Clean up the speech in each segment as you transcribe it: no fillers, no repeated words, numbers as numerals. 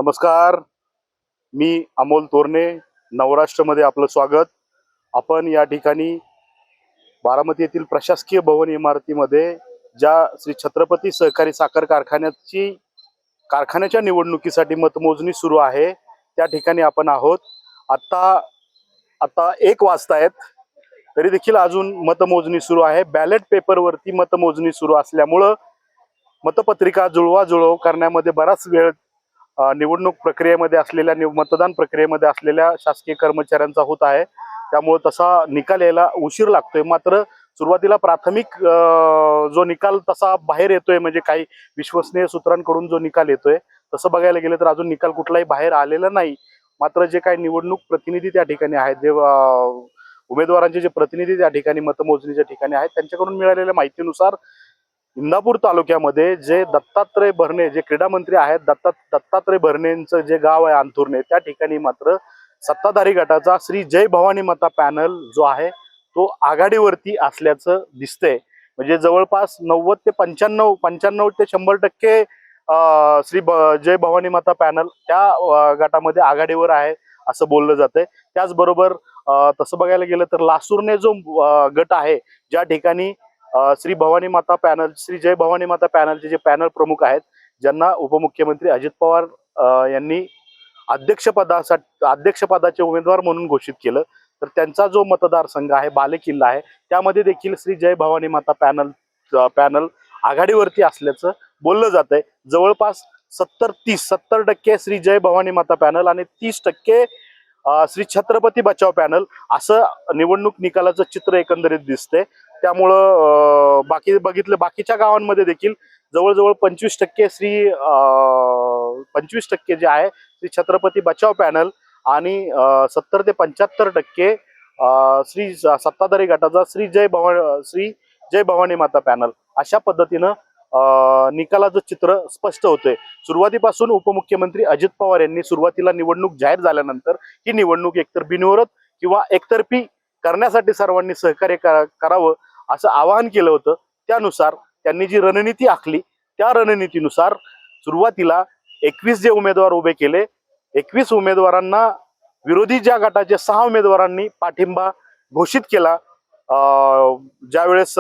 नमस्कार. मी अमोल तोरणे. नवराष्ट्रमध्ये आपलं स्वागत. आपण या ठिकाणी बारामती येथील प्रशासकीय भवन इमारतीमध्ये ज्या श्री छत्रपती सहकारी साखर कारखान्याच्या निवडणुकीसाठी मतमोजणी सुरू आहे त्या ठिकाणी आपण आहोत. आता आता 1 वाजतायत तरी देखील अजून मतमोजणी सुरू आहे. बॅलेट पेपरवरती मतमोजणी सुरू असल्यामुळं मतपत्रिका जुळवाजुळव करण्यामध्ये बराच वेळ निवडणूक प्रक्रियेमध्ये असलेल्या मतदान प्रक्रियेमध्ये असलेल्या शासकीय कर्मचाऱ्यांचा होत आहे. त्यामुळे तसा निकाल यायला उशीर लागतोय. मात्र सुरुवातीला प्राथमिक जो निकाल तसा बाहेर येतोय, म्हणजे काही विश्वसनीय सूत्रांकडून जो निकाल येतोय तसं बघायला गेलं तर अजून निकाल कुठलाही बाहेर आलेला नाही. मात्र जे काही निवडणूक प्रतिनिधी त्या ठिकाणी आहेत, जे उमेदवारांचे जे प्रतिनिधी त्या ठिकाणी मतमोजणीच्या ठिकाणी आहेत, त्यांच्याकडून मिळालेल्या माहितीनुसार इंदापूर तालुक्यामध्ये जे दत्तात्रय भरणे जे क्रीडा मंत्री आहेत, दत्तात्रय भरणेंचं जे गाव आहे अंथुर्णे, त्या ठिकाणी मात्र सत्ताधारी गटाचा श्री जय भवानी माता पॅनल जो आहे तो आघाडीवरती असल्याचं दिसतंय. म्हणजे जवळपास 90 ते 95 ते 100% जय भवानी माता पॅनल त्या गटामध्ये आघाडीवर आहे असं बोललं जातंय. त्याचबरोबर तसं बघायला गेलं तर लासूरने जो गट आहे, ज्या ठिकाणी श्री जय भवानी माता पॅनलचे जे पॅनल प्रमुख आहेत, ज्यांना उपमुख्यमंत्री अजित पवार यांनी अध्यक्षपदाचे उमेदवार म्हणून घोषित केलं, तर त्यांचा जो मतदारसंघ आहे, बालेकिल्ला आहे, त्यामध्ये देखील श्री जय भवानी माता पॅनल आघाडीवरती असल्याचं बोललं जात आहे. जवळपास 70% श्री जय भवानी माता पॅनल आणि 30% श्री छत्रपती बचाव पॅनल असं निवडणूक निकालाचं चित्र एकंदरीत दिसते. त्यामुळं बाकीच्या गावांमध्ये देखील जवळजवळ 25% जे आहे श्री छत्रपती बचाव पॅनल आणि 70 ते 75% सत्ताधारी गटाचा श्री जय भवानी माता पॅनल अशा पद्धतीनं निकालाचं चित्र स्पष्ट होतंय. सुरुवातीपासून उपमुख्यमंत्री अजित पवार यांनी सुरुवातीला निवडणूक जाहीर झाल्यानंतर ही निवडणूक एकतर बिनविरोध किंवा एकतर्फी करण्यासाठी सर्वांनी सहकार्य करावं असं आवाहन केलं होतं. त्यानुसार त्यांनी जी रणनीती आखली, त्या रणनीतीनुसार सुरुवातीला 21 जे उमेदवार उभे केले, 21 उमेदवारांना विरोधी ज्या गटाचे 6 उमेदवारांनी पाठिंबा घोषित केला. ज्यावेळेस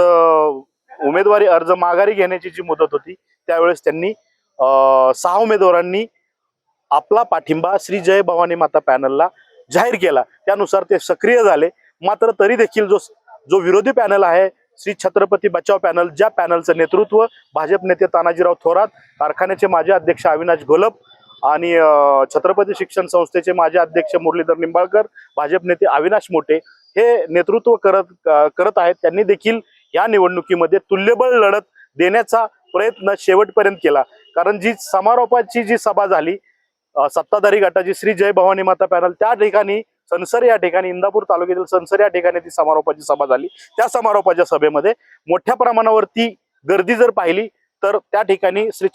उमेदवारी अर्ज माघारी घेण्याची जी मुदत होती, त्यावेळेस त्यांनी 6 उमेदवारांनी आपला पाठिंबा श्री जय भवानी माता पॅनलला जाहीर केला. त्यानुसार ते सक्रिय झाले. मात्र तरी देखील जो विरोधी पॅनल आहे श्री छत्रपती बचाव पॅनल, ज्या पॅनलचं नेतृत्व भाजप नेते तानाजीराव थोरात, कारखान्याचे माजी अध्यक्ष अविनाश घोलप आणि छत्रपती शिक्षण संस्थेचे माजी अध्यक्ष मुरलीधर निंबाळकर, भाजप नेते अविनाश मोठे हे नेतृत्व करत आहेत, त्यांनी देखील या निवडणुकीमध्ये तुल्यबळ लढत देण्याचा प्रयत्न शेवटपर्यंत केला. कारण जी समारोपाची जी सभा झाली सत्ताधारी गटाची श्री जय भवानी माता पॅनल, त्या ठिकाणी सनसर या ठिकाणी, इंदापूर तालुक्यातील सनसर या ठिकाणी ती समारोपाची सभा झाली. त्या समारोपाच्या सभेमध्ये मोठ्या प्रमाणावरती गर्दी जर पाहिली तर त्या ठिकाणी श्री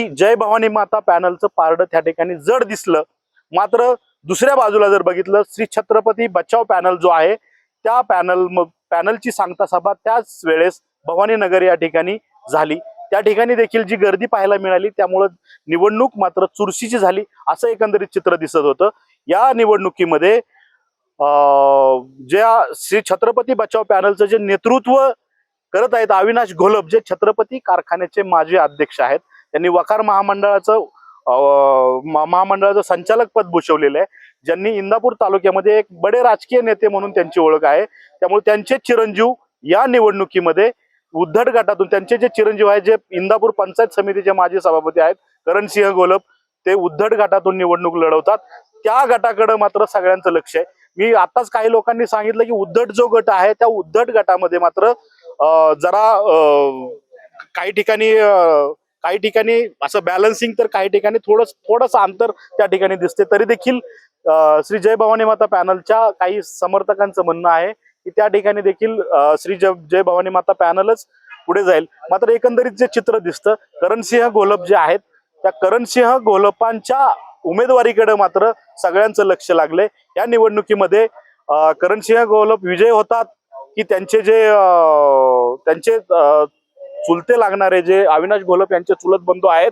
जय भवानी माता पॅनलचं पारडं त्या ठिकाणी जड दिसलं. मात्र दुसऱ्या बाजूला जर बघितलं, श्री छत्रपती बचाव पॅनल जो आहे त्या पॅनलची सांगता सभा त्याच वेळेस भवानीनगर या ठिकाणी झाली. त्या ठिकाणी देखील जी गर्दी पाहायला मिळाली, त्यामुळं निवडणूक मात्र चुरशीची झाली असं एकंदरीत चित्र दिसत होतं. या निवडणुकीमध्ये ज्या श्री छत्रपती बचाव पॅनलचं जे नेतृत्व करत आहेत अविनाश घोलप, जे छत्रपती कारखान्याचे माजी अध्यक्ष आहेत, त्यांनी वकार महामंडळाचं संचालक पद भूषवलेलं आहे. ज्यांनी इंदापूर तालुक्यामध्ये एक बडे राजकीय नेते म्हणून त्यांची ओळख आहे. त्यामुळे त्यांचे चिरंजीव या निवडणुकीमध्ये उद्धट गटातून, त्यांचे जे चिरंजीव आहेत, जे इंदापूर पंचायत समितीचे माजी सभापती आहेत करणसिंह घोलप, ते उद्धट गटातून निवडणूक लढवतात. त्या गटाकडे मात्र सगळ्यांचं लक्ष आहे. मी आताच काही लोकांनी सांगितलं की उद्धट जो गट आहे त्या उद्धट गटामध्ये मात्र जरा काही ठिकाणी असं बॅलन्सिंग, तर काही ठिकाणी थोडंसं अंतर त्या ठिकाणी दिसते. तरी देखील श्री जय भवानी माता पॅनलच्या काही समर्थकांचं म्हणणं आहे की त्या ठिकाणी देखील श्री जय भवानी माता पॅनलच पुढे जाईल. मात्र एकंदरीत जे चित्र दिसतं, करणसिंह घोलप जे आहेत, त्या करणसिंह घोलपांच्या उमेदवारीकडे मात्र सगळ्यांचं लक्ष लागलंय. या निवडणुकीमध्ये करणसिंह घोलप विजय होतात की त्यांचे चुलते लागणारे जे अविनाश घोलप यांचे चुलत बंधू आहेत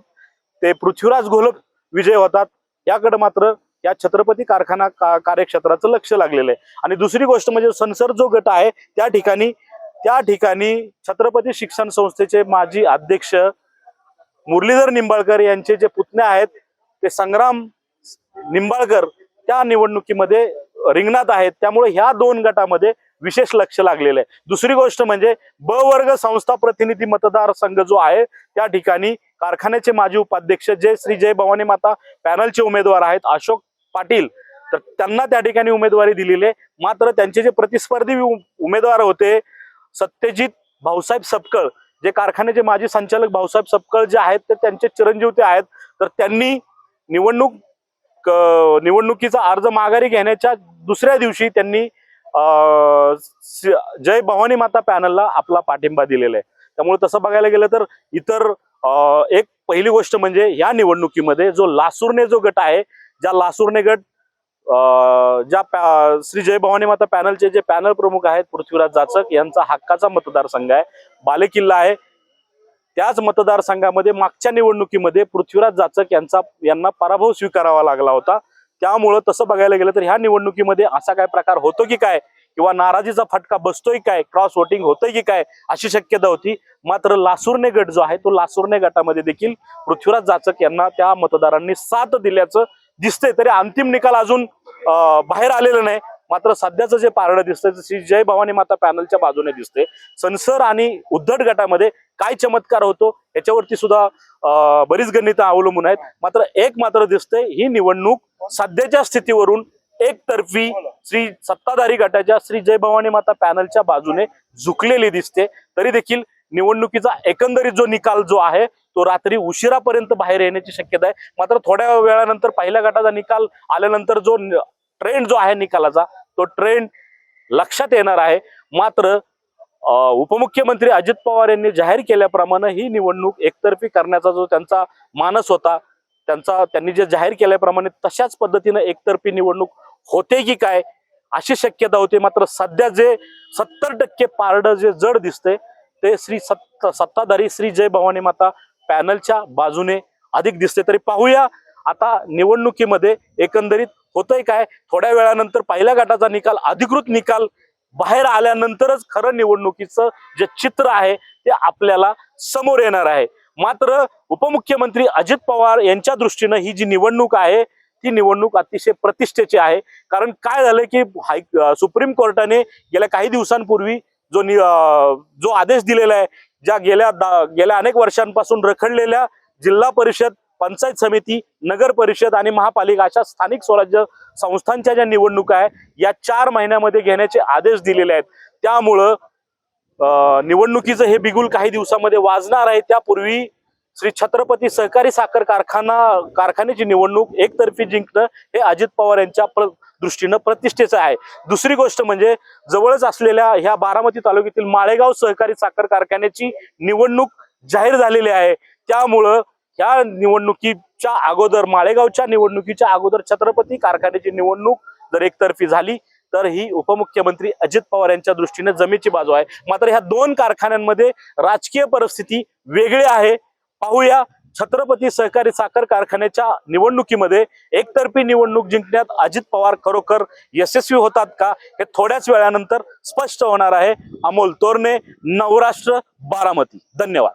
ते पृथ्वीराज घोलप विजय होतात याकडे मात्र या छत्रपती कारखाना कार्यक्षेत्राचं लक्ष लागलेलं आहे। आणि दुसरी गोष्ट म्हणजे सनसर जो गट आहे त्या ठिकाणी छत्रपती शिक्षण संस्थेचे माजी अध्यक्ष मुरलीधर निंबाळकर यांचे जे पुतणे आहेत ते संग्राम निंबाळकर त्या निवडणुकीमध्ये रिंगणात आहेत, त्यामुळे ह्या दोन गटामध्ये विशेष लक्ष लागलेलं आहे। दुसरी गोष्ट म्हणजे ब वर्ग संस्था प्रतिनिधी मतदारसंघ जो आहे त्या ठिकाणी कारखान्याचे माजी उपाध्यक्ष जे श्री जय भवानी माता पॅनलचे उमेदवार आहेत अशोक पाटील, तर त्यांना त्या ठिकाणी उमेदवारी दिलेली आहे। मात्र त्यांचे जे प्रतिस्पर्धी उमेदवार होते सत्यजित भाऊसाहेब सपकळ, जे कारखान्याचे माजी संचालक भाऊसाहेब सपकळ जे आहेत ते त्यांचे चिरंजीव ते आहेत, तर त्यांनी निवडणुकीचा अर्ज माघारी घेण्याच्या दुसऱ्या दिवशी त्यांनी जय भवानी माता पॅनलला आपला पाठिंबा दिलेला आहे। त्यामुळे तसं बघायला गेलं तर इतर एक पहिली गोष्ट म्हणजे या निवडणुकीमध्ये जो लासूरने जो गट आहे, ज्या लासूरने गट श्री जय भवानी माता पॅनलचे जे पॅनल प्रमुख आहेत पृथ्वीराज जाचक यांचा हक्काचा मतदारसंघ आहे, बालेकिल्ला आहे। त्याच मतदारसंघामध्ये मागच्या निवडणुकीमध्ये पृथ्वीराज जाचक यांना पराभव स्वीकारावा लागला होता। त्यामुळं तसं बघायला गेलं तर ह्या निवडणुकीमध्ये असा काय प्रकार होतो की काय, किंवा नाराजीचा फटका बसतोय काय, क्रॉस वोटिंग होतंय की काय अशी शक्यता होती। मात्र लासूरने गट जो आहे तो लासूरने गटामध्ये देखील पृथ्वीराज जाचक यांना त्या मतदारांनी साथ दिल्याचं दिसतंय। तरी अंतिम निकाल अजून बाहेर आलेला नाही, मात्र सध्याचं जे पारडं दिसतंय श्री जय भवानी माता पॅनलच्या बाजूने दिसते। सनसर आणि उद्धट गटामध्ये काय चमत्कार होतो याच्यावरती सुद्धा बरीच गणितं अवलंबून आहेत। मात्र दिसतंय ही निवडणूक सध्याच्या स्थितीवरून एकतर्फी श्री सत्ताधारी गटाच्या श्री जय भवानी माता पॅनलच्या बाजूने झुकलेली दिसते। तरी देखील निवडणुकीचा एकंदरीत जो निकाल जो आहे तो रात्री उशिरापर्यंत बाहेर येण्याची शक्यता आहे। मात्र थोड्या वेळानंतर पहिल्या गटाचा निकाल आल्यानंतर जो ट्रेंड जो आहे निकालाचा तो ट्रेंड लक्षात येणार आहे। मात्र उपमुख्यमंत्री अजित पवार यांनी जाहीर केल्याप्रमाणे ही निवडणूक एकतर्फी करण्याचा जो त्यांचा मानस होता, त्यांनी जे जाहीर केल्याप्रमाणे तशाच पद्धतीने एकतर्फी निवडणूक होते की काय अशी शक्यता होती। मात्र सध्या जे 70% पारडं जे जड दिसते ते सत्ताधारी श्री जय भवानी माता पॅनलच्या बाजूने अधिक दिसते। तरी पाहूया आता निवडणुकीमध्ये एकंदरीत होतंय काय। थोड्या वेळानंतर पहिल्या गटाचा निकाल अधिकृत निकाल बाहेर आल्यानंतरच खरं निवडणुकीचं जे चित्र आहे ते आपल्याला समोर येणार आहे। मात्र उपमुख्यमंत्री अजित पवार यांच्या दृष्टीने ही जी निवडणूक आहे ती निवडणूक अतिशय प्रतिष्ठेची आहे। कारण काय झालं की सुप्रीम कोर्टाने गेल्या काही दिवसांपूर्वी जो आदेश दिलेला आहे, ज्या गेल्या अनेक वर्षांपासून रखडलेल्या जिल्हा परिषद, पंचायत समिती, नगर परिषद आणि महापालिका अशा स्थानिक स्वराज्य संस्थांच्या ज्या निवडणुका आहे या 4 महिन्यामध्ये घेण्याचे आदेश दिलेले आहेत। त्यामुळं निवडणुकीचं हे बिगुल काही दिवसामध्ये वाजणार आहे। त्यापूर्वी श्री छत्रपती सहकारी साखर कारखान्याची निवडणूक एकतर्फी जिंकणं हे अजित पवार यांच्या दृष्टीनं प्रतिष्ठेचं आहे। दुसरी गोष्ट म्हणजे जवळच असलेल्या ह्या बारामती तालुक्यातील माळेगाव सहकारी साखर कारखान्याची निवडणूक जाहीर झालेली आहे। त्यामुळं ह्या निवडणुकीच्या अगोदर, माळेगावच्या निवडणुकीच्या अगोदर छत्रपती कारखान्याची निवडणूक जर एकतर्फी झाली तर ही उपमुख्यमंत्री अजित पवार यांच्या दृष्टीने जमेची बाजू आहे। मात्र ह्या दोन कारखान्यांमध्ये राजकीय परिस्थिती वेगळी आहे। पाहूया छत्रपती सहकारी साखर कारखान्याच्या निवडणुकीमध्ये एकतर्फी निवडणूक जिंकण्यात अजित पवार खरोखर यशस्वी होतात का हे थोड्याच वेळानंतर स्पष्ट होणार आहे। अमोल तोरणे, नवराष्ट्र, बारामती। धन्यवाद।